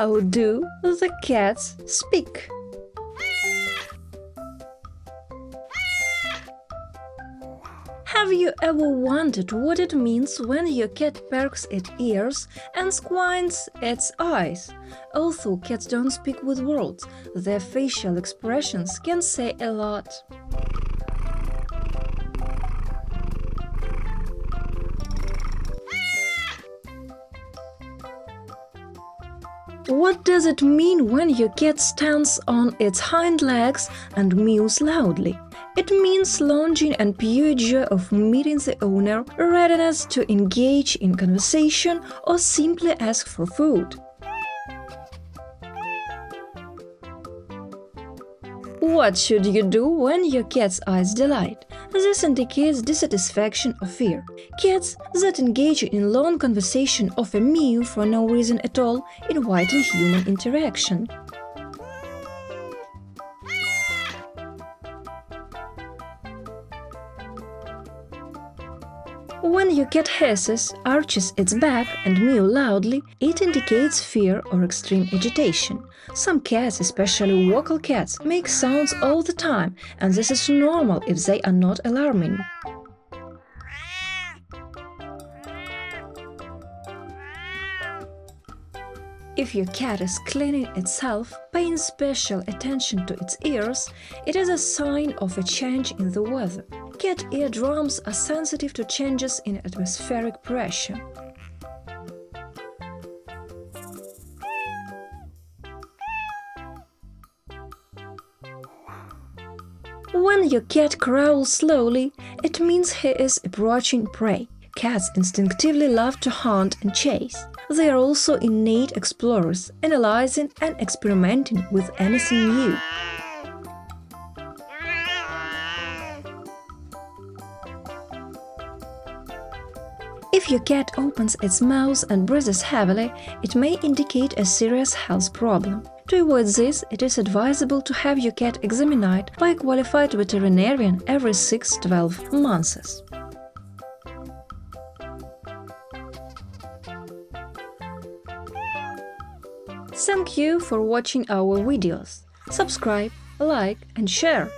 How do the cats speak? Have you ever wondered what it means when your cat perks its ears and squints its eyes? Although cats don't speak with words, their facial expressions can say a lot. What does it mean when your cat stands on its hind legs and mews loudly? It means longing and pure joy of meeting the owner, readiness to engage in conversation or simply ask for food. What should you do when your cat's eyes delight? This indicates dissatisfaction or fear. Cats that engage in long conversation often mew for no reason at all, inviting human interaction. When your cat hisses, arches its back and mews loudly, it indicates fear or extreme agitation. Some cats, especially vocal cats, make sounds all the time, and this is normal if they are not alarming. If your cat is cleaning itself, paying special attention to its ears, it is a sign of a change in the weather. Cat eardrums are sensitive to changes in atmospheric pressure. When your cat growls slowly, it means he is approaching prey. Cats instinctively love to hunt and chase. They are also innate explorers, analyzing and experimenting with anything new. If your cat opens its mouth and breathes heavily, it may indicate a serious health problem. To avoid this, it is advisable to have your cat examined by a qualified veterinarian every 6–12 months. Thank you for watching our videos. Subscribe, like and share.